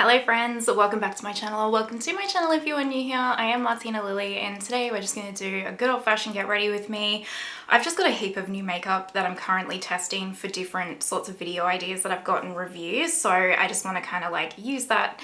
Hello friends, welcome back to my channel, or welcome to my channel if you are new here. I am Martina Lily and today we're just going to do a good old-fashioned get ready with me. I've just got a heap of new makeup that I'm currently testing for different sorts of video ideas that I've gotten reviews, so I just want to kind of like use that.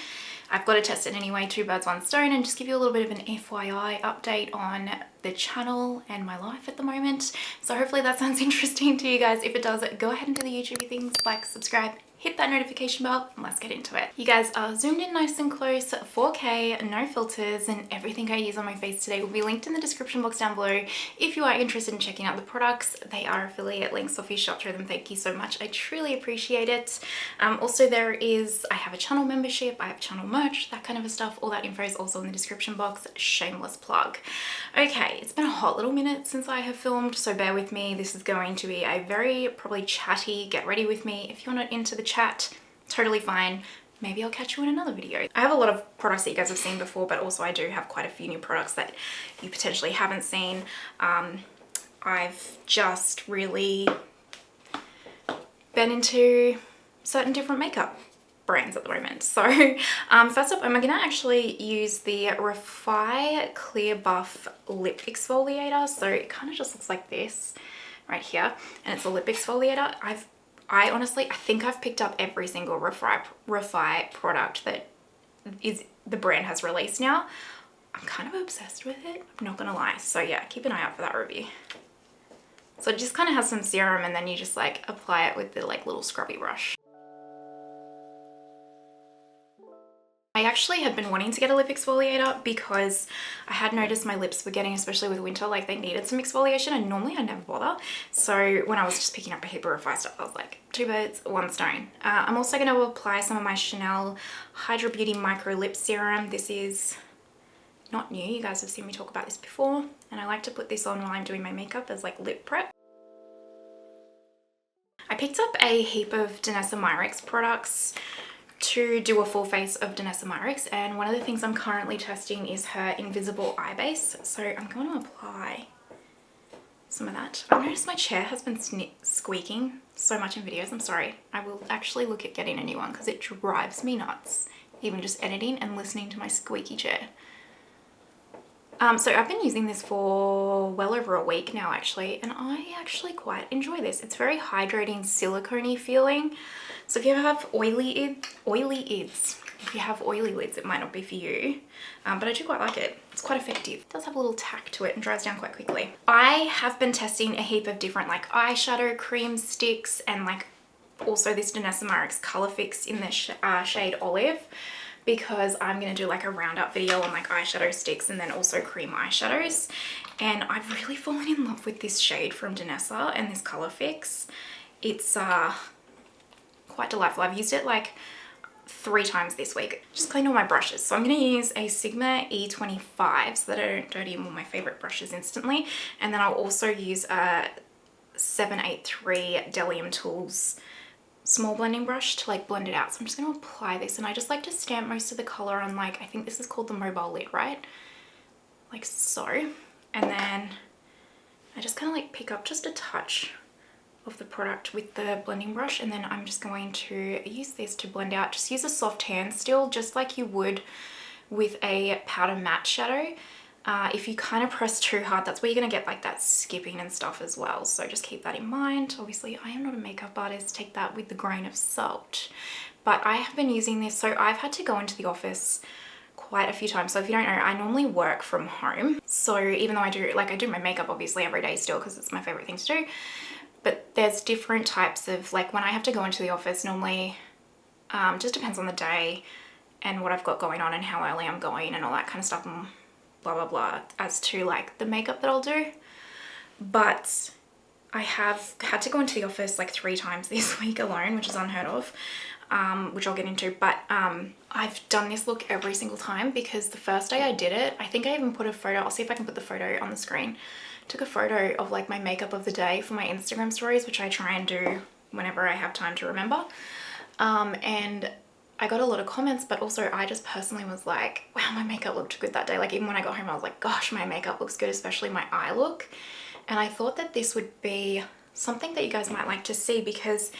I've got to test it anyway, two birds, one stone, and just give you a little bit of an FYI update on the channel and my life at the moment. So hopefully that sounds interesting to you guys. If it does, go ahead and do the YouTube things, like, subscribe, hit that notification bell, and let's get into it. You guys are zoomed in nice and close, 4K, no filters, and everything I use on my face today will be linked in the description box down below. If you are interested in checking out the products, they are affiliate links, so if you shop through them, thank you so much. I truly appreciate it. Also I have a channel membership, I have channel merch, that kind of stuff. All that info is also in the description box. Shameless plug. Okay, it's been a hot little minute since I have filmed, so bear with me. This is going to be a very probably chatty get ready with me. If you're not into the chat, totally fine. Maybe I'll catch you in another video. I have a lot of products that you guys have seen before, but also I do have quite a few new products that you potentially haven't seen. I've just really been into certain different makeup brands at the moment. So first up, I'm gonna actually use the Refy Clear Buff Lip Exfoliator. So it kind of just looks like this right here, and it's a lip exfoliator. I honestly, I think I've picked up every single Refy product that the brand has released now. I'm kind of obsessed with it, I'm not gonna lie. So yeah, keep an eye out for that review. So it just kind of has some serum and then you just like apply it with the like little scrubby brush. I actually had been wanting to get a lip exfoliator because I had noticed my lips were getting, especially with winter, like they needed some exfoliation, and normally I never bother. So when I was just picking up a heap of Refy stuff, I was like, two birds, one stone. I'm also going to apply some of my Chanel Hydra Beauty Micro Lip Serum. This is not new, you guys have seen me talk about this before, and I like to put this on while I'm doing my makeup as like lip prep. I picked up a heap of Danessa Myricks products to do a full face of Danessa Myricks, and one of the things I'm currently testing is her invisible eye base. So I'm going to apply some of that. I've noticed my chair has been squeaking so much in videos. I'm sorry. I will actually look at getting a new one because it drives me nuts, even just editing and listening to my squeaky chair. So I've been using this for well over a week now actually, and I actually quite enjoy this. It's very hydrating, silicone-y feeling. So if you have oily lids, it might not be for you, but I do quite like it. It's quite effective. It does have a little tack to it and dries down quite quickly. I have been testing a heap of different like eyeshadow cream sticks and like also this Danessa Myricks Colorfix in the shade Olive, because I'm going to do like a roundup video on like eyeshadow sticks and then also cream eyeshadows. And I've really fallen in love with this shade from Danessa and this Colorfix. It's quite delightful. I've used it like 3 times this week. Just cleaned all my brushes. So I'm going to use a Sigma E25 so that I don't dirty all my favorite brushes instantly. And then I'll also use a 783 Delium Tools small blending brush to like blend it out. So I'm just going to apply this, and I just like to stamp most of the color on like, I think this is called the mobile lid, right? Like so. And then I just kind of like pick up just a touch of the product with the blending brush, and then I'm just going to use this to blend out. Just use a soft hand still, just like you would with a powder matte shadow. If you kind of press too hard, that's where you're going to get like that skipping and stuff as well. So just keep that in mind. Obviously, I am not a makeup artist. Take that with the grain of salt. But I have been using this. So I've had to go into the office quite a few times. So if you don't know, I normally work from home. So even though I do my makeup obviously every day still because it's my favorite thing to do. But there's different types of, like when I have to go into the office, normally just depends on the day and what I've got going on and how early I'm going and all that kind of stuff. And blah blah blah as to like the makeup that I'll do. But I have had to go into the office like 3 times this week alone, which is unheard of, which I'll get into. But I've done this look every single time because the first day I did it, I think I even put a photo, I'll see if I can put the photo on the screen, took a photo of like my makeup of the day for my Instagram stories, which I try and do whenever I have time to remember. And I got a lot of comments, but also I just personally was like, wow, my makeup looked good that day. Like even when I got home, I was like, gosh, my makeup looks good, especially my eye look. And I thought that this would be something that you guys might like to see because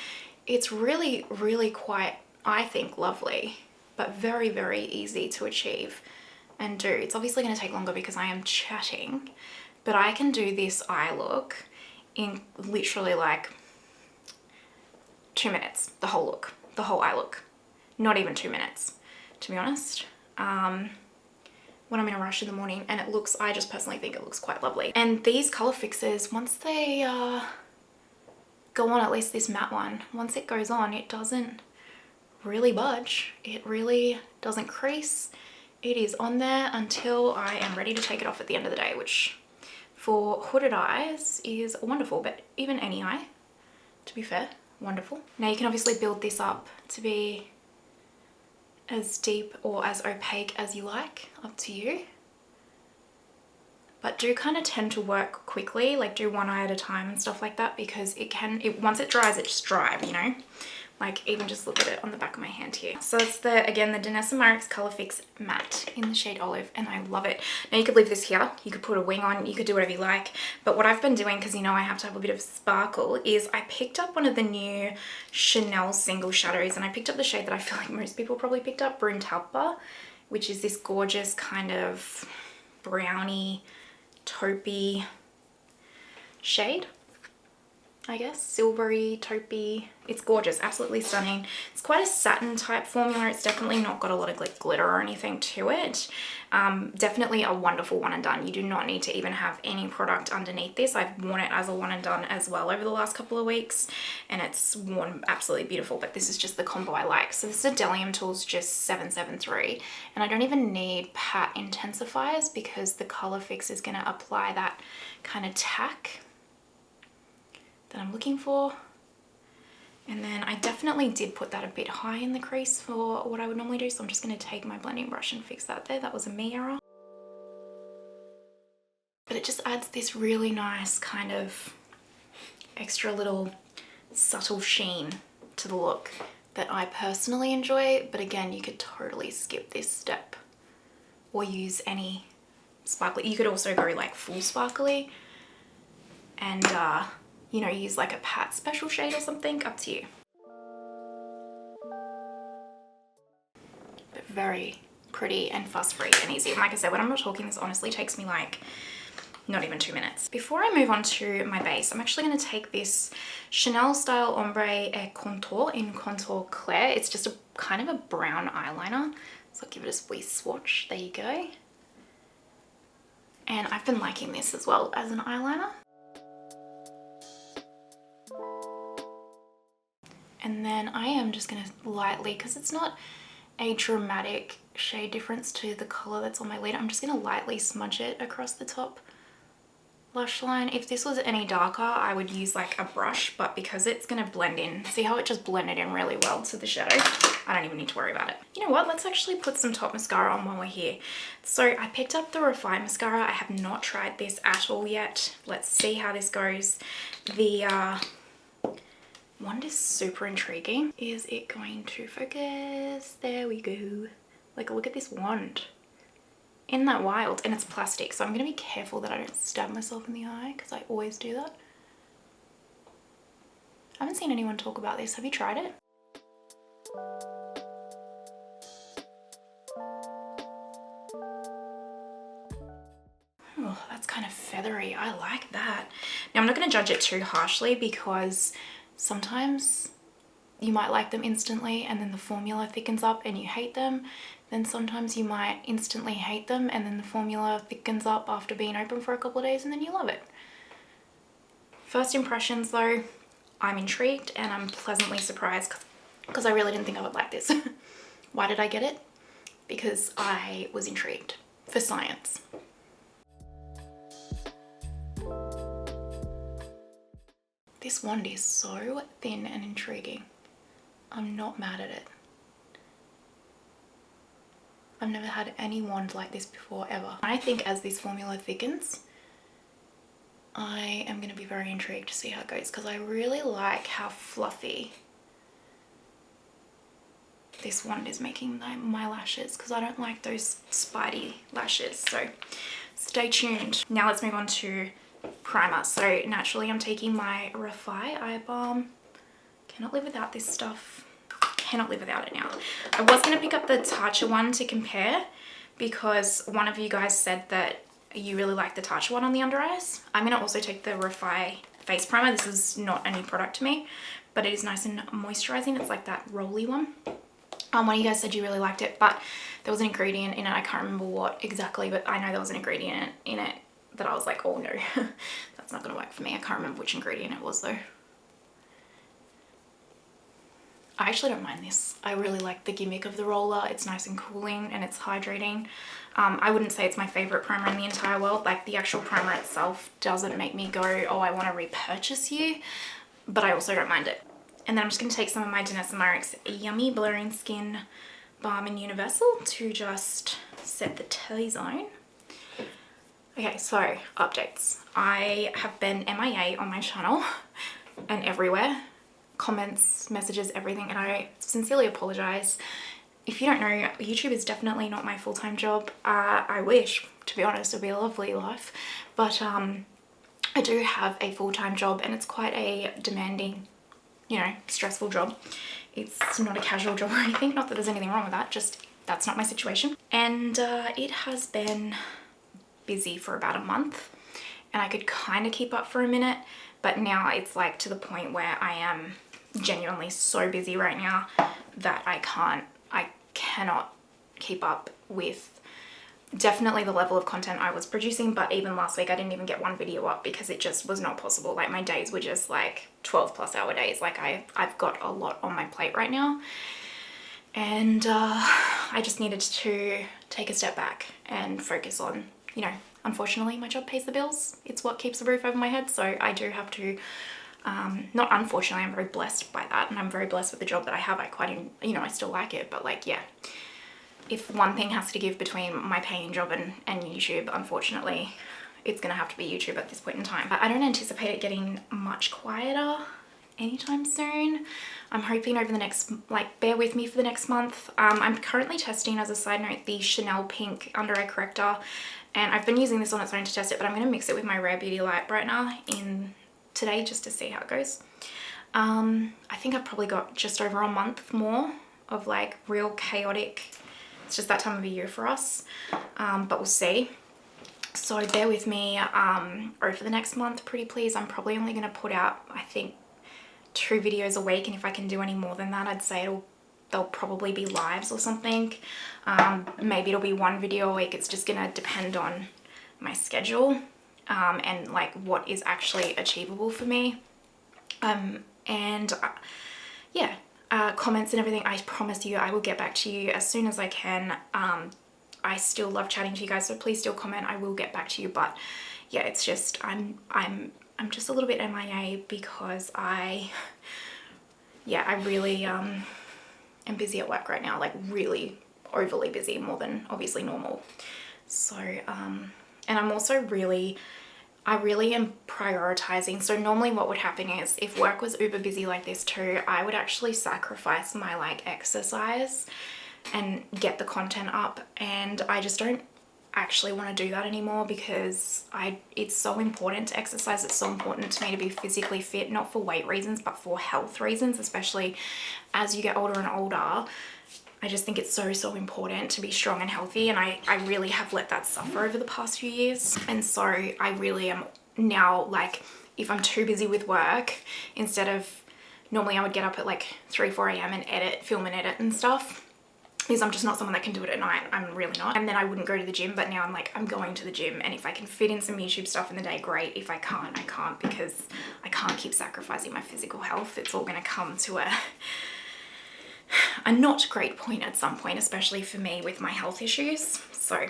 it's really, really quite, I think, lovely. but very, very easy to achieve and do. It's obviously going to take longer because I am chatting, but I can do this eye look in literally like 2 minutes, the whole look, the whole eye look. Not even 2 minutes, to be honest. When I'm in a rush in the morning, and it looks, I just personally think it looks quite lovely. And these color fixes, once they go on, at least this matte one, once it goes on, it doesn't really budge. It really doesn't crease. It is on there until I am ready to take it off at the end of the day, which for hooded eyes is wonderful, but even any eye, to be fair, wonderful. Now you can obviously build this up to be as deep or as opaque as you like, up to you. But do kind of tend to work quickly, like do one eye at a time and stuff like that, because once it dries, it's dry, you know? Like even just look at it on the back of my hand here. So it's again, the Danessa Myricks Colorfix Matte in the shade Olive, and I love it. Now you could leave this here, you could put a wing on, you could do whatever you like. But what I've been doing, because you know I have to have a bit of sparkle, is I picked up one of the new Chanel single shadows, and I picked up the shade that I feel like most people probably picked up, Brun Talpa, which is this gorgeous kind of browny, taupey shade. I guess, silvery, taupey. It's gorgeous, absolutely stunning. It's quite a satin type formula. It's definitely not got a lot of like glitter or anything to it. Definitely a wonderful one and done. You do not need to even have any product underneath this. I've worn it as a one and done as well over the last couple of weeks, and it's worn absolutely beautiful, but this is just the combo I like. So this is a Delium Tools just 773, and I don't even need pat intensifiers because the Colorfix is going to apply that kind of tack that I'm looking for. And then I definitely did put that a bit high in the crease for what I would normally do, so I'm just going to take my blending brush and fix that there. That was a me error. But it just adds this really nice kind of extra little subtle sheen to the look that I personally enjoy. But again, you could totally skip this step or use any sparkly. You could also go like full sparkly and you know, use like a pat special shade or something, up to you. But very pretty and fuss free and easy. And like I said, when I'm not talking, this honestly takes me like not even 2 minutes. Before I move on to my base, I'm actually going to take this Chanel style Ombre et Contour in Contour Clair. It's just a kind of a brown eyeliner. So I'll give it a wee swatch. There you go. And I've been liking this as well as an eyeliner. And then I am just going to lightly, because it's not a dramatic shade difference to the colour that's on my lid, I'm just going to lightly smudge it across the top lash line. If this was any darker, I would use like a brush, but because it's going to blend in, see how it just blended in really well to the shadow? I don't even need to worry about it. You know what? Let's actually put some top mascara on while we're here. So I picked up the Refy mascara. I have not tried this at all yet. Let's see how this goes. The wand is super intriguing. Is it going to focus? There we go. Like, look at this wand. Isn't that wild? And it's plastic, so I'm going to be careful that I don't stab myself in the eye, because I always do that. I haven't seen anyone talk about this. Have you tried it? Oh, that's kind of feathery. I like that. Now, I'm not going to judge it too harshly, because sometimes you might like them instantly and then the formula thickens up and you hate them. Then sometimes you might instantly hate them and then the formula thickens up after being open for a couple of days and then you love it. First impressions though, I'm intrigued and I'm pleasantly surprised because I really didn't think I would like this. Why did I get it? Because I was intrigued for science. This wand is so thin and intriguing. I'm not mad at it. I've never had any wand like this before, ever. I think as this formula thickens, I am going to be very intrigued to see how it goes, because I really like how fluffy this wand is making my lashes, because I don't like those spidey lashes. So stay tuned. Now let's move on to primer. So naturally I'm taking my Refy Eye Balm. Cannot live without this stuff. cannot live without it now. I was going to pick up the Tarte one to compare because one of you guys said that you really like the Tarte one on the under eyes. I'm going to also take the Refy face primer. This is not a new product to me, but it is nice and moisturizing. It's like that rolly one. One of you guys said you really liked it, but there was an ingredient in it. I can't remember what exactly, but I know there was an ingredient in it that I was like, oh no, that's not going to work for me. I can't remember which ingredient it was though. I actually don't mind this. I really like the gimmick of the roller. It's nice and cooling and it's hydrating. I wouldn't say it's my favorite primer in the entire world. Like the actual primer itself doesn't make me go, oh, I want to repurchase you, but I also don't mind it. And then I'm just going to take some of my Danessa Myricks Yummy Blurring Skin Balm in Universal to just set the T-zone. Okay, so updates. I have been MIA on my channel and everywhere. Comments, messages, everything, and I sincerely apologize. If you don't know, YouTube is definitely not my full-time job. I wish, to be honest, it would be a lovely life, but I do have a full-time job and it's quite a demanding, you know, stressful job. It's not a casual job or anything, not that there's anything wrong with that, just that's not my situation. And it has been busy for about a month and I could kind of keep up for a minute, but now it's like to the point where I am genuinely so busy right now that I cannot keep up with definitely the level of content I was producing. But even last week I didn't even get one video up because it just was not possible. Like my days were just like 12+ hour days. Like I've got a lot on my plate right now, and I just needed to take a step back and focus on, you know, unfortunately my job pays the bills. It's what keeps the roof over my head, so I do have to not unfortunately, I'm very blessed by that, and I'm very blessed with the job that I have. I quite, you know, I still like it, but like, yeah, if one thing has to give between my paying job and YouTube, unfortunately, it's gonna have to be YouTube at this point in time. I don't anticipate it getting much quieter anytime soon. I'm hoping over the next, like, bear with me for the next month. I'm currently testing, as a side note, the Chanel Pink Under Eye Corrector, and I've been using this on its own to test it, but I'm gonna mix it with my Rare Beauty Light Brightener in today just to see how it goes. I think I've probably got just over a month more of like real chaotic, it's just that time of the year for us, but we'll see. So bear with me over the next month, pretty please. I'm probably only going to put out, I think, 2 videos a week, and if I can do any more than that, I'd say they'll probably be lives or something. Maybe it'll be 1 video a week. It's just going to depend on my schedule and like what is actually achievable for me. Yeah, comments and everything, I promise you I will get back to you as soon as I can. I still love chatting to you guys, so please still comment. I will get back to you, but yeah, it's just I'm just a little bit MIA because I really am busy at work right now, like really overly busy, more than obviously normal. So and I'm also I really am prioritizing. So normally what would happen is if work was uber busy like this too, I would actually sacrifice my like exercise and get the content up, and I just don't actually want to do that anymore because it's so important to exercise. It's so important to me to be physically fit, not for weight reasons but for health reasons, especially as you get older and older. I just think it's so important to be strong and healthy, and I really have let that suffer over the past few years. And so I really am now, like, if I'm too busy with work, instead of normally I would get up at like 3-4 a.m. and film and edit and stuff, because I'm just not someone that can do it at night. I'm really not. And then I wouldn't go to the gym, but now I'm like, I'm going to the gym, and if I can fit in some YouTube stuff in the day, great. If I can't, I can't, because I can't keep sacrificing my physical health. It's all going to come to a not great point at some point, especially for me with my health issues. So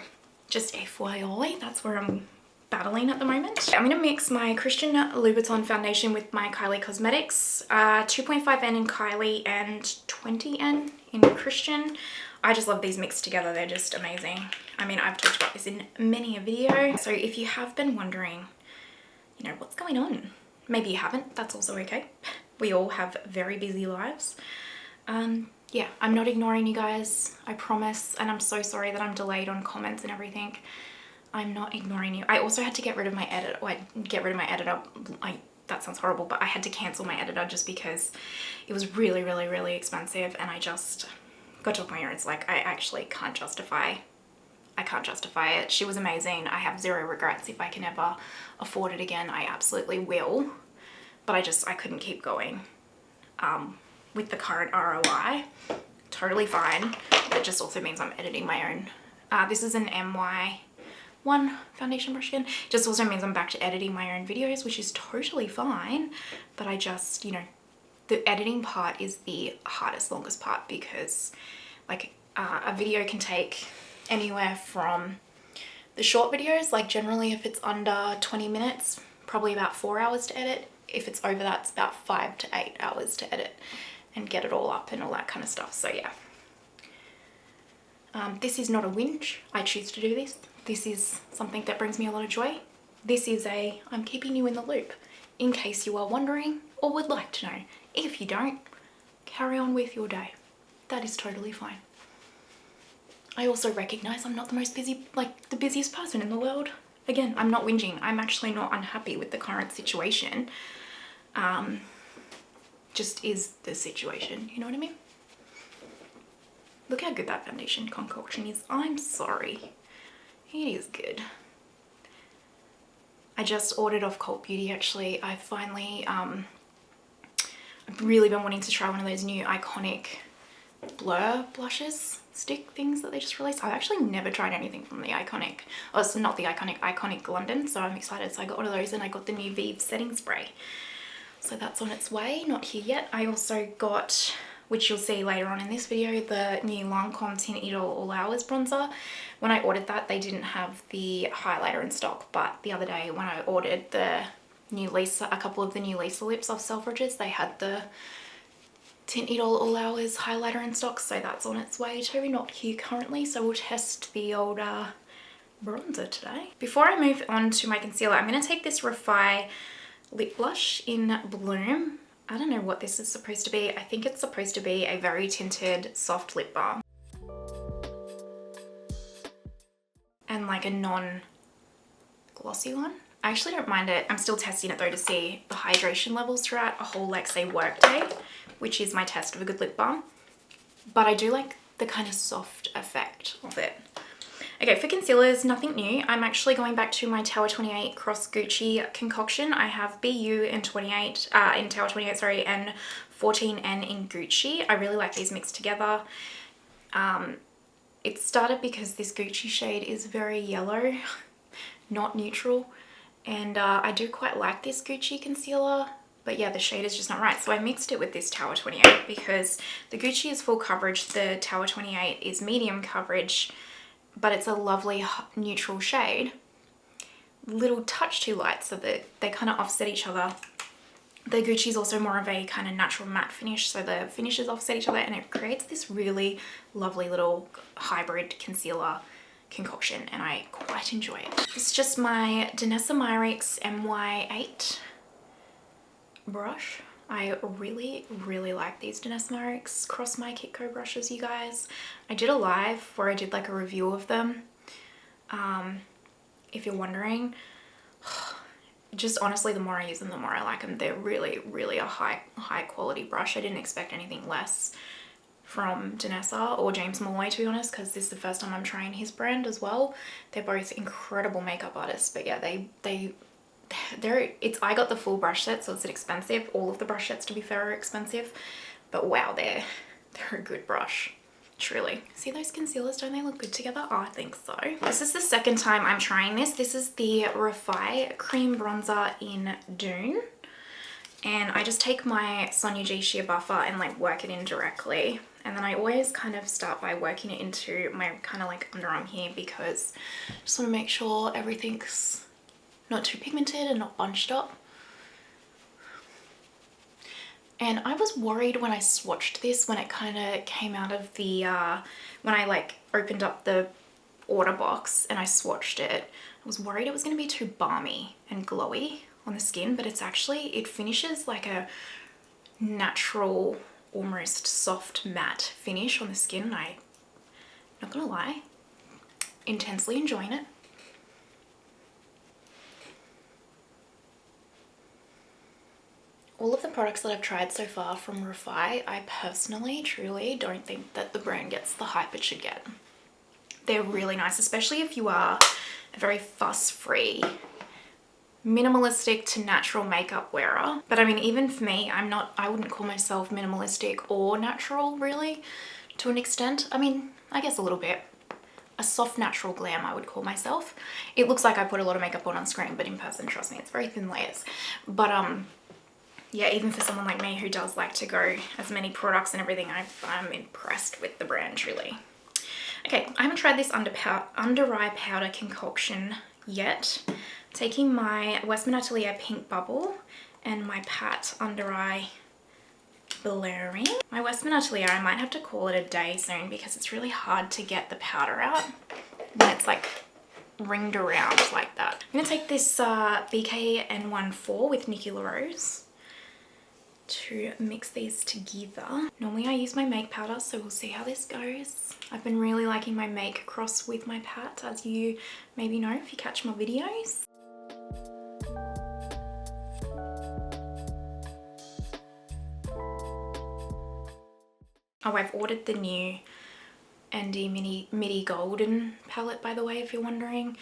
just FYI, that's where I'm battling at the moment. I'm going to mix my Christian Louboutin foundation with my Kylie Cosmetics, 2.5N in Kylie and 20N in Christian. I just love these mixed together. They're just amazing. I mean, I've talked about this in many a video. So if you have been wondering, you know, what's going on? Maybe you haven't. That's also okay. We all have very busy lives. Yeah, I'm not ignoring you guys, I promise, and I'm so sorry that I'm delayed on comments and everything. I'm not ignoring you. I also had to get rid of my editor like that sounds horrible, but I had to cancel my editor just because it was really, really, really expensive, and I just got to a point where it's like, I actually can't justify it. She was amazing. I have zero regrets. If I can ever afford it again, I absolutely will. But I couldn't keep going with the current ROI. Totally fine. But it just also means I'm editing my own. This is an MY1 foundation brush again. Just also means I'm back to editing my own videos, which is totally fine. But I just, you know, the editing part is the hardest, longest part, because like a video can take anywhere from the short videos, like generally if it's under 20 minutes, probably about 4 hours to edit. If it's over that, it's about 5 to 8 hours to edit and get it all up and all that kind of stuff. So yeah. This is not a whinge. I choose to do this. This is something that brings me a lot of joy. This is I'm keeping you in the loop in case you are wondering or would like to know. If you don't, carry on with your day. That is totally fine. I also recognize I'm not the most busy, like the busiest person in the world. Again, I'm not whinging. I'm actually not unhappy with the current situation. Just is the situation, you know what I mean? Look how good that foundation concoction is. I'm sorry. It is good. I just ordered off Cult Beauty actually. I finally, I've really been wanting to try one of those new iconic blur blushes stick things that they just released. I've actually never tried anything from the iconic, oh, it's not the iconic London, so I'm excited. So I got one of those, and I got the new Vive setting spray. So that's on its way, not here yet. I also got, which you'll see later on in this video, the new Lancome Tint All Hours bronzer. When I ordered that, they didn't have the highlighter in stock, but the other day when I ordered the new Lisa, a couple of the new Lisa lips off Selfridges, they had the Tint All Hours highlighter in stock, so that's on its way too. Not here currently, so we'll test the old bronzer today. Before I move on to my concealer, I'm going to take this Refy lip blush in Bloom. I don't know what this is supposed to be. I think it's supposed to be a very tinted soft lip balm. And like a non-glossy one. I actually don't mind it. I'm still testing it though to see the hydration levels throughout a whole, like, say, work day, which is my test of a good lip balm. But I do like the kind of soft effect of it. Okay, for concealers, nothing new. I'm actually going back to my Tower 28 Cross Gucci concoction. I have BU in 28, in Tower 28, sorry, and 14N in Gucci. I really like these mixed together. It started because this Gucci shade is very yellow, not neutral. And I do quite like this Gucci concealer, but yeah, the shade is just not right. So I mixed it with this Tower 28 because the Gucci is full coverage, the Tower 28 is medium coverage, but it's a lovely neutral shade. Little touch too light, so that they kind of offset each other. The Gucci is also more of a kind of natural matte finish, so the finishes offset each other, and it creates this really lovely little hybrid concealer concoction, and I quite enjoy it. It's just my Danessa Myricks MY8 brush. I really, really like these Danessa Myricks Cross My Kitco brushes, you guys. I did a live where I did like a review of them. If you're wondering, just honestly, the more I use them, the more I like them. They're really, really a high quality brush. I didn't expect anything less from Danessa or James Malloy, to be honest, because this is the first time I'm trying his brand as well. They're both incredible makeup artists, but yeah, I got the full brush set, so it's expensive. All of the brush sets, to be fair, are expensive, but wow, they're a good brush, truly. See those concealers, don't they look good together? Oh, I think so. This is the second time I'm trying this. This is the Refy Cream Bronzer in Dune, and I just take my Sonia G Sheer Buffer and like work it in directly. And then I always kind of start by working it into my kind of like underarm here, because I just want to make sure everything's not too pigmented and not bunched up. And I was worried when I swatched this, when it kind of came out of the, when I like opened up the order box and I swatched it, I was worried it was going to be too balmy and glowy on the skin, but it's actually, it finishes like a natural, almost soft matte finish on the skin. I'm not gonna lie, intensely enjoying it. all of the products that I've tried so far from Refy, I personally, truly don't think that the brand gets the hype it should get. They're really nice, especially if you are a very fuss-free, minimalistic to natural makeup wearer. But I mean, even for me, I wouldn't call myself minimalistic or natural really, to an extent. I mean, I guess a little bit. A soft natural glam, I would call myself. It looks like I put a lot of makeup on screen, but in person, trust me, it's very thin layers. But yeah, even for someone like me who does like to go as many products and everything, I'm impressed with the brand, truly. Okay, I haven't tried this under eye powder concoction yet. Taking my Westman Atelier Pink Bubble and my Pat under eye blurring. My Westman Atelier, I might have to call it a day soon because it's really hard to get the powder out when it's like ringed around like that. I'm gonna take this BK-N14 with Nikki LaRose to mix these together. Normally I use my make powder, so we'll see how this goes. I've been really liking my make cross with my Pat, as you maybe know if you catch my videos. Oh, I've ordered the new ND Midi Golden palette, by the way, if you're wondering.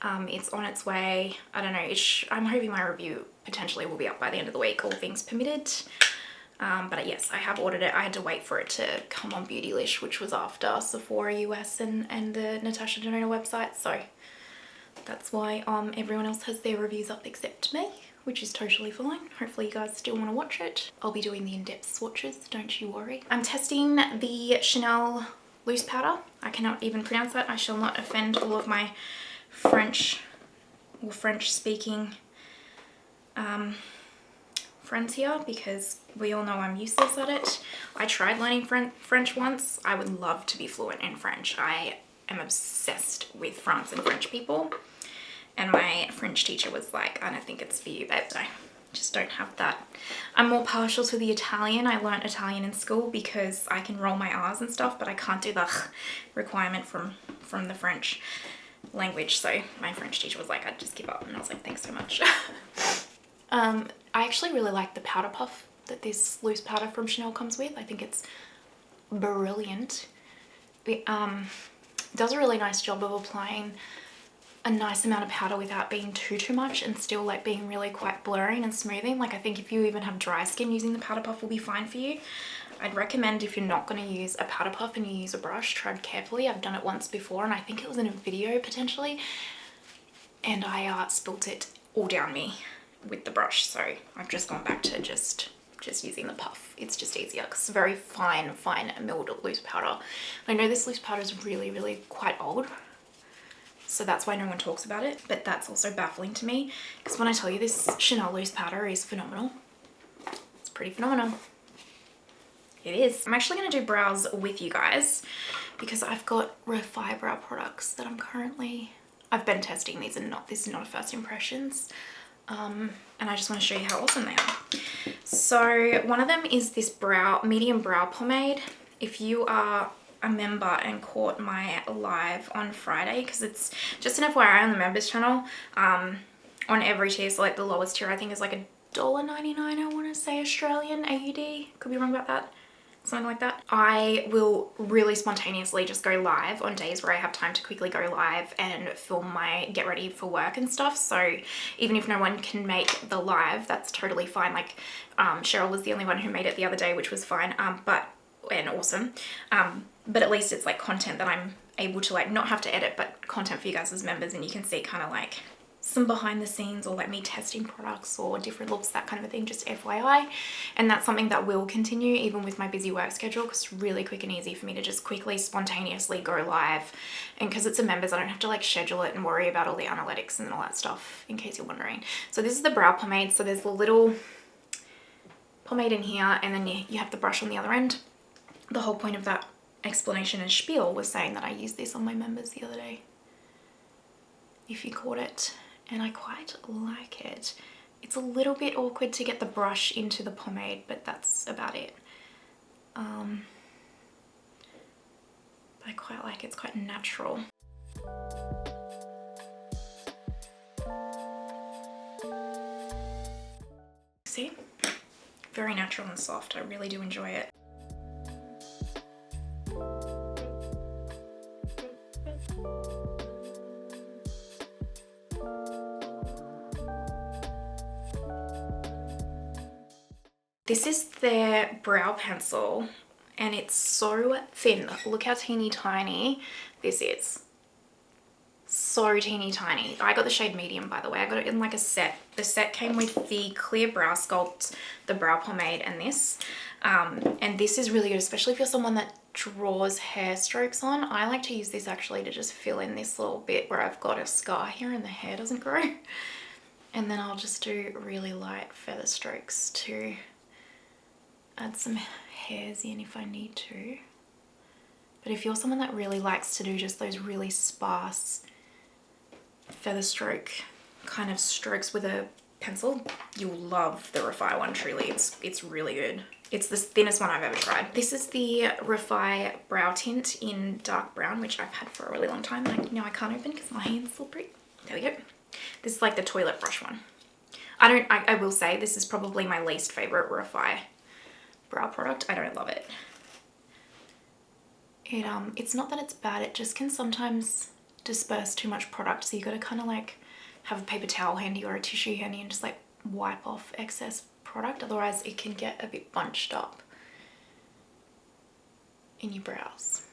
It's on its way. I don't know, I'm hoping my review potentially will be up by the end of the week, all things permitted. But yes, I have ordered it. I had to wait for it to come on Beautylish, which was after Sephora US and the Natasha Denona website. So that's why everyone else has their reviews up except me, which is totally fine. Hopefully you guys still want to watch it. I'll be doing the in-depth swatches, don't you worry. I'm testing the Chanel loose powder. I cannot even pronounce that. I shall not offend all of my French or French speaking friends here, because we all know I'm useless at it. I tried learning French once. I would love to be fluent in French. I am obsessed with France and French people. And my French teacher was like, I don't think it's for you, babe. I just don't have that. I'm more partial to the Italian. I learnt Italian in school because I can roll my R's and stuff, but I can't do the requirement from the French language. So my French teacher was like, I'd just give up. And I was like, thanks so much. I actually really like the powder puff that this loose powder from Chanel comes with. I think it's brilliant. It does a really nice job of applying a nice amount of powder without being too much, and still like being really quite blurring and smoothing. Like I think if you even have dry skin, using the powder puff will be fine for you. I'd recommend, if you're not going to use a powder puff and you use a brush, tread carefully. I've done it once before and I think it was in a video potentially, and I spilt it all down me with the brush. So I've just gone back to just using the puff. It's just easier because it's very fine milled loose powder. I know this loose powder is really quite old, so that's why no one talks about it, but that's also baffling to me because when I tell you this Chanel loose powder is phenomenal, it's pretty phenomenal. It is. I'm actually going to do brows with you guys because I've got Refy brow products that I've been testing these, and this is not a first impressions. And I just want to show you how awesome they are. So one of them is this medium brow pomade. If you are a member and caught my live on Friday, because it's just an FYI on the members channel, on every tier, so like the lowest tier I think is like $1.99, I want to say, Australian AUD, could be wrong about that, something like that. I will really spontaneously just go live on days where I have time to quickly go live and film my get ready for work and stuff. So even if no one can make the live, that's totally fine. Like Cheryl was the only one who made it the other day, which was fine, and awesome. But at least it's like content that I'm able to like not have to edit, but content for you guys as members, and you can see kind of like some behind the scenes, or like me testing products or different looks, that kind of a thing, just FYI. And that's something that will continue even with my busy work schedule, because it's really quick and easy for me to just quickly spontaneously go live. And because it's a members, I don't have to like schedule it and worry about all the analytics and all that stuff, in case you're wondering. So this is the brow pomade. So there's the little pomade in here, and then you have the brush on the other end. The whole point of that explanation and spiel was saying that I used this on my members the other day, if you caught it, and I quite like it. It's a little bit awkward to get the brush into the pomade, but that's about it. But I quite like it. It's quite natural. See? very natural and soft. I really do enjoy it. This is their brow pencil and it's so thin. Look how teeny tiny this is. So teeny tiny. I got the shade medium, by the way. I got it in like a set. The set came with the clear brow sculpt, the brow pomade, and this. And this is really good, especially if you're someone that draws hair strokes on. I like to use this actually to just fill in this little bit where I've got a scar here and the hair doesn't grow. And then I'll just do really light feather strokes to add some hairs in if I need to. But if you're someone that really likes to do just those really sparse feather stroke kind of strokes with a pencil, you'll love the Refy one. Truly, it's really good. It's the thinnest one I've ever tried. This is the Refy brow tint in dark brown, which I've had for a really long time. And I can't open because my hand's slippery. There we go. This is like the toilet brush one. I will say this is probably my least favorite Refy brow product. I don't love it. It's not that it's bad, it just can sometimes disperse too much product, so you got to kind of like have a paper towel handy or a tissue handy and just like wipe off excess product, otherwise it can get a bit bunched up in your brows.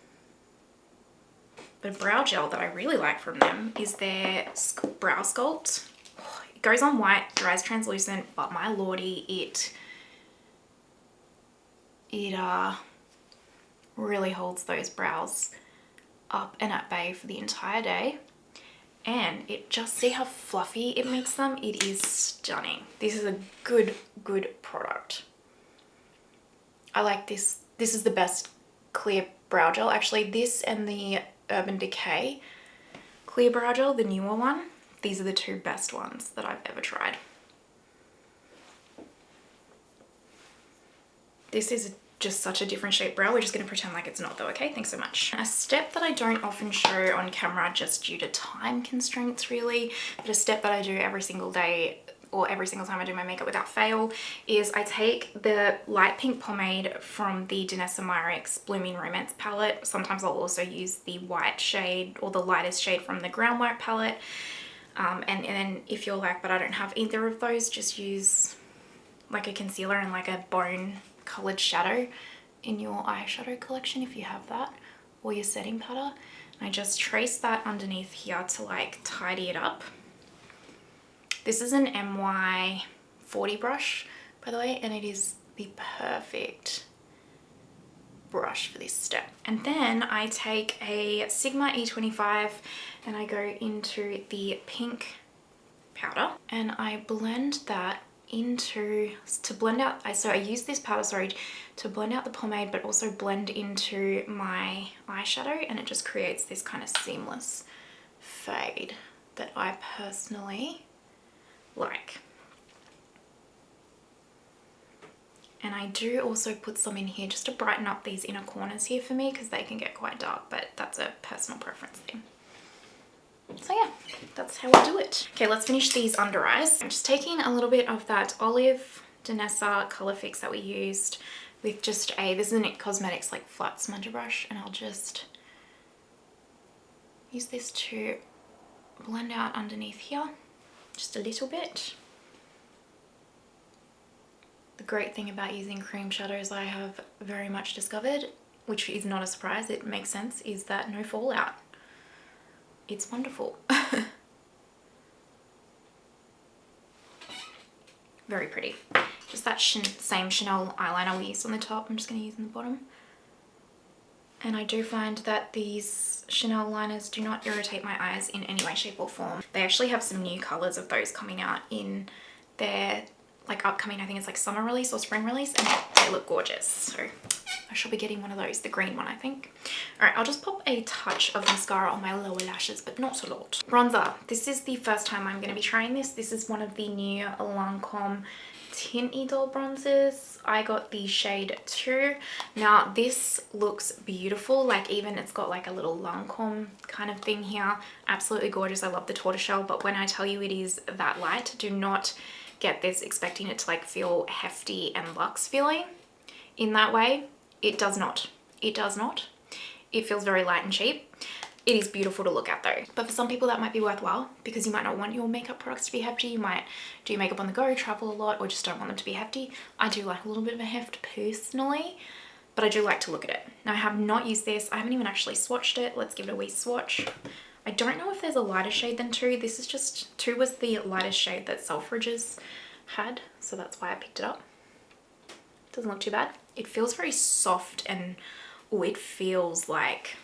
But a brow gel that I really like from them is their brow sculpt. It goes on white, dries translucent, but my lordy, it really holds those brows up and at bay for the entire day. And it just, see how fluffy it makes them? It is stunning. This is a good product. I like this. This is the best clear brow gel. Actually, this and the Urban Decay clear brow gel, the newer one, these are the two best ones that I've ever tried. This is just such a different shape brow. We're just going to pretend like it's not though, okay? Thanks so much. A step that I don't often show on camera just due to time constraints really, but a step that I do every single day or every single time I do my makeup without fail is I take the light pink pomade from the Danessa Myricks Blooming Romance palette. Sometimes I'll also use the white shade or the lightest shade from the Groundwork palette. And then if you're like, but I don't have either of those, just use like a concealer and like a bone colored shadow in your eyeshadow collection if you have that, or your setting powder. And I just trace that underneath here to like tidy it up. This is an MY40 brush, by the way, and it is the perfect brush for this step. And then I take a Sigma E25 and I go into the pink powder and I blend that into, to blend out, so I use this powder, sorry, to blend out the pomade but also blend into my eyeshadow, and it just creates this kind of seamless fade that I personally like. And I do also put some in here just to brighten up these inner corners here for me because they can get quite dark, but that's a personal preference thing. So yeah, that's how I do it. Okay, let's finish these under eyes. I'm just taking a little bit of that olive Danessa Colorfix that we used with just this is an IT Cosmetics like flat smudger brush, and I'll just use this to blend out underneath here just a little bit. The great thing about using cream shadows, I have very much discovered, which is not a surprise, it makes sense, is that no fallout. It's wonderful. Very pretty. Just that same Chanel eyeliner we used on the top, I'm just going to use on the bottom. And I do find that these Chanel liners do not irritate my eyes in any way, shape or form. They actually have some new colours of those coming out in their like upcoming, I think it's like summer release or spring release, and they look gorgeous. So I shall be getting one of those, the green one I think. Alright, I'll just pop a touch of mascara on my lower lashes, but not a lot. Bronzer. This is the first time I'm going to be trying this. This is one of the new Lancome Tint Idol bronzers. I got the shade 2. Now this looks beautiful, like even it's got like a little Lancome kind of thing here. Absolutely gorgeous. I love the tortoiseshell, but when I tell you it is that light, do not get this expecting it to like feel hefty and luxe feeling in that way. It does not. It does not. It feels very light and cheap. It is beautiful to look at though. But for some people that might be worthwhile because you might not want your makeup products to be hefty. You might do makeup on the go, travel a lot, or just don't want them to be hefty. I do like a little bit of a heft personally, but I do like to look at it. Now I have not used this. I haven't even actually swatched it. Let's give it a wee swatch. I don't know if there's a lighter shade than 2. This is just, 2 was the lightest shade that Selfridges had, so that's why I picked it up. Doesn't look too bad. It feels very soft and, oh, it feels like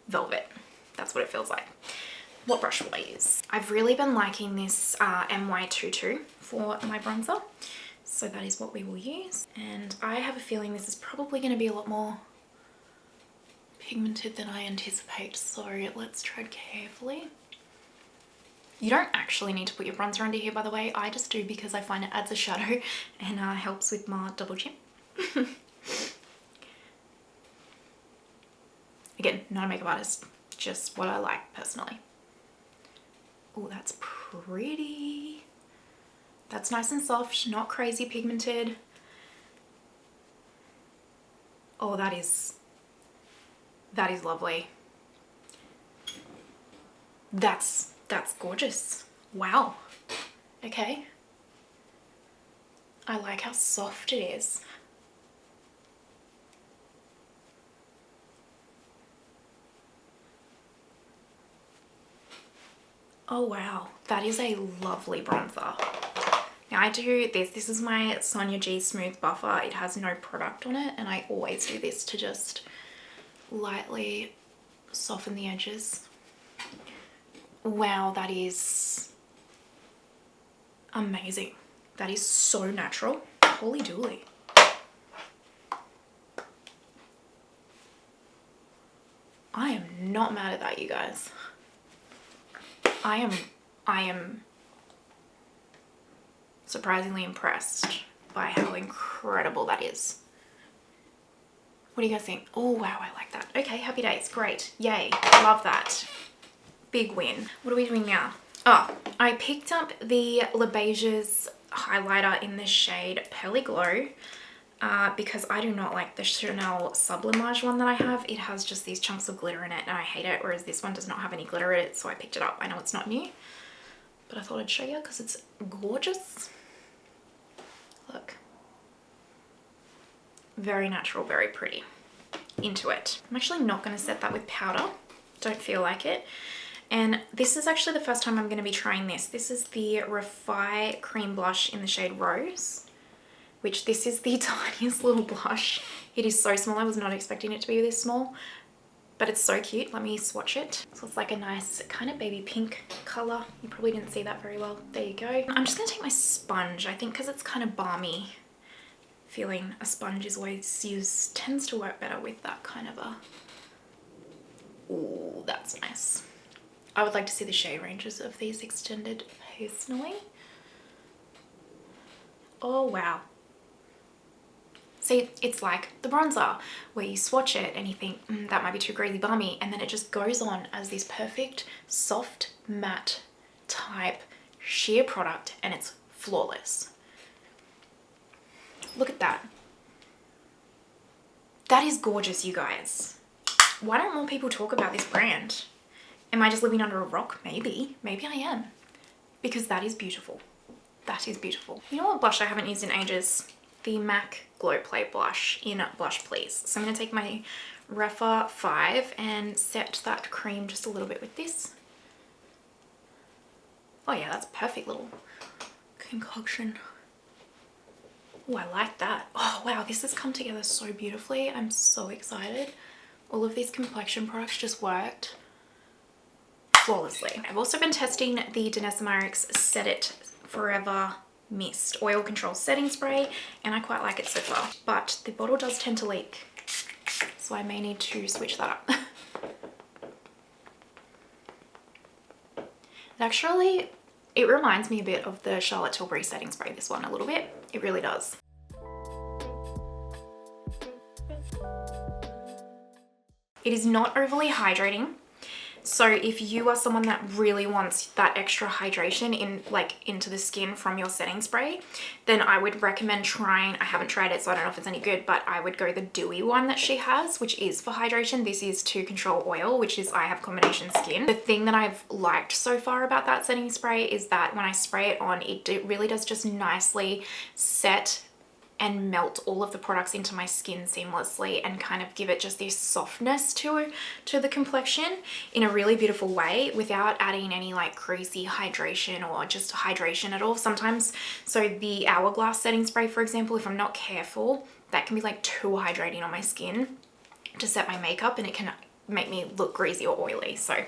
velvet. That's what it feels like. What brush will I use? I've really been liking this MY22 for my bronzer, so that is what we will use. And I have a feeling this is probably going to be a lot more pigmented than I anticipate, so let's tread carefully. You don't actually need to put your bronzer under here, by the way. I just do because I find it adds a shadow and helps with my double chin. Again, not a makeup artist, just what I like personally. Oh, that's pretty. That's nice and soft, not crazy pigmented. Oh, that is lovely. That's gorgeous. Wow. Okay. I like how soft it is. Oh wow, that is a lovely bronzer. Now I do this. This is my Sonia G Smooth Buffer. It has no product on it, and I always do this to just lightly soften the edges. Wow, that is amazing. That is so natural. Holy dooly. I am not mad at that, you guys. I am surprisingly impressed by how incredible that is. What do you guys think? Oh wow, I like that. Okay, happy days, great. Yay, love that. Big win. What are we doing now? Oh, I picked up the Le Beige's highlighter in the shade Pearly Glow because I do not like the Chanel Sublimage one that I have. It has just these chunks of glitter in it and I hate it, whereas this one does not have any glitter in it, so I picked it up. I know it's not new, but I thought I'd show you because it's gorgeous. Look. Very natural, very pretty. Into it. I'm actually not going to set that with powder. Don't feel like it. And this is actually the first time I'm going to be trying this. This is the Refy Cream Blush in the shade Rose, which this is the tiniest little blush. It is so small. I was not expecting it to be this small, but it's so cute. Let me swatch it. So it's like a nice kind of baby pink color. You probably didn't see that very well. There you go. I'm just going to take my sponge, I think, because it's kind of balmy feeling. A sponge is always used, tends to work better with that kind of a, ooh, that's nice. I would like to see the shade ranges of these extended personally. Oh wow. See, it's like the bronzer where you swatch it and you think, that might be too crazy balmy, and then it just goes on as this perfect soft matte type sheer product and it's flawless. Look at that. That is gorgeous, you guys. Why don't more people talk about this brand? Am I just living under a rock? Maybe. Maybe I am. Because that is beautiful. That is beautiful. You know what blush I haven't used in ages? The MAC Glow Play blush in Blush Please. So I'm going to take my Refy 5 and set that cream just a little bit with this. Oh yeah, that's a perfect little concoction. Oh, I like that. Oh wow, this has come together so beautifully. I'm so excited. All of these complexion products just worked flawlessly. I've also been testing the Danessa Set It Forever Mist Oil Control Setting Spray, and I quite like it so far. But the bottle does tend to leak, so I may need to switch that up. Actually, it reminds me a bit of the Charlotte Tilbury Setting Spray, this one, a little bit. It really does. It is not overly hydrating, So if you are someone that really wants that extra hydration into the skin from your setting spray, then I would recommend trying, I haven't tried it so I don't know if it's any good, but I would go the dewy one that she has, which is for hydration. This is to control oil, which is, I have combination skin. The thing that I've liked so far about that setting spray is that when I spray it on, it really does just nicely set and melt all of the products into my skin seamlessly and kind of give it just this softness to the complexion in a really beautiful way without adding any like crazy hydration or just hydration at all. Sometimes, so the Hourglass setting spray, for example, if I'm not careful, that can be like too hydrating on my skin to set my makeup, and it can make me look greasy or oily. So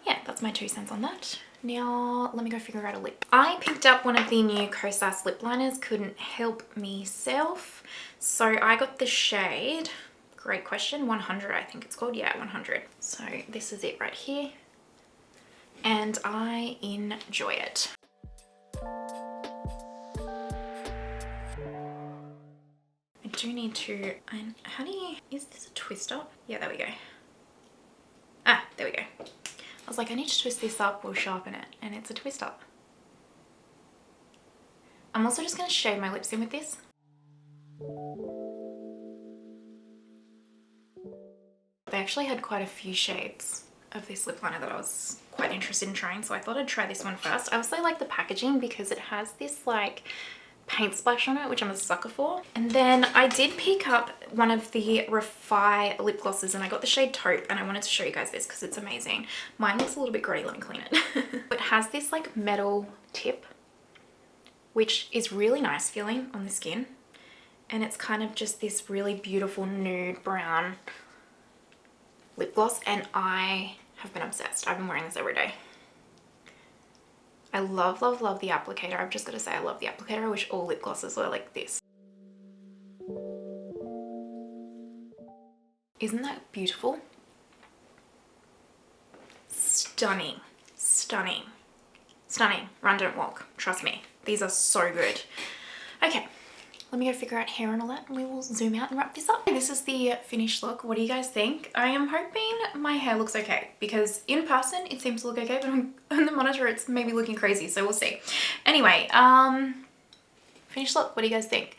yeah, that's my 2 cents on that. Now, let me go figure out a lip. I picked up one of the new Kosas lip liners, couldn't help myself. So I got the shade, great question, 100 I think it's called, yeah, 100. So this is it right here. And I enjoy it. I do need to, how do you, is this a twist up? Yeah, there we go. Ah, there we go. I was like, I need to twist this up or sharpen it, and it's a twist up. I'm also just going to shade my lips in with this. They actually had quite a few shades of this lip liner that I was quite interested in trying, so I thought I'd try this one first. I also like the packaging because it has this like paint splash on it, which I'm a sucker for. And then I did pick up one of the Refy lip glosses, and I got the shade Taupe, and I wanted to show you guys this because it's amazing. Mine looks a little bit grey, let me clean it. It has this like metal tip, which is really nice feeling on the skin, and it's kind of just this really beautiful nude brown lip gloss, and I have been obsessed. I've been wearing this every day. I love, love, love the applicator. I've just got to say I love the applicator. I wish all lip glosses were like this. Isn't that beautiful? Stunning, stunning, stunning. Run, don't walk. Trust me. These are so good. Okay, let me go figure out hair and all that, and we will zoom out and wrap this up. This is the finished look. What do you guys think? I am hoping my hair looks okay, because in person it seems to look okay, but on the monitor it's maybe looking crazy, so we'll see. Anyway, finished look. What do you guys think?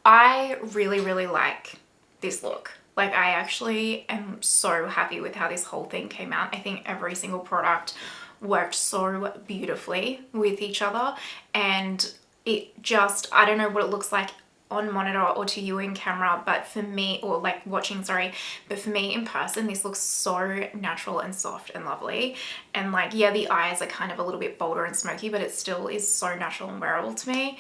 I really, really like this look. Like, I actually am so happy with how this whole thing came out. I think every single product worked so beautifully with each other, and it just, I don't know what it looks like on monitor or to you in camera, but for me, or like watching, sorry, but for me in person, this looks so natural and soft and lovely. And like, yeah, the eyes are kind of a little bit bolder and smoky, but it still is so natural and wearable to me.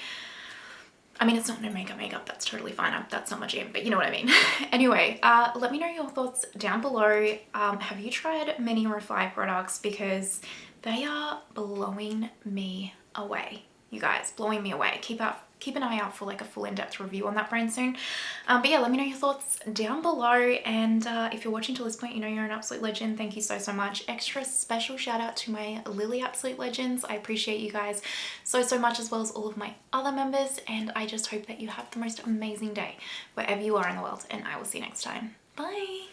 I mean, it's not no makeup, that's totally fine. That's not my jam, but you know what I mean. Anyway, let me know your thoughts down below. Have you tried many Refy products? Because they are blowing me away, you guys, blowing me away. Keep an eye out for like a full in-depth review on that brand soon. But yeah, let me know your thoughts down below. And if you're watching till this point, you know you're an absolute legend. Thank you so, so much. Extra special shout out to my Lily Absolute Legends. I appreciate you guys so, so much, as well as all of my other members. And I just hope that you have the most amazing day wherever you are in the world. And I will see you next time. Bye.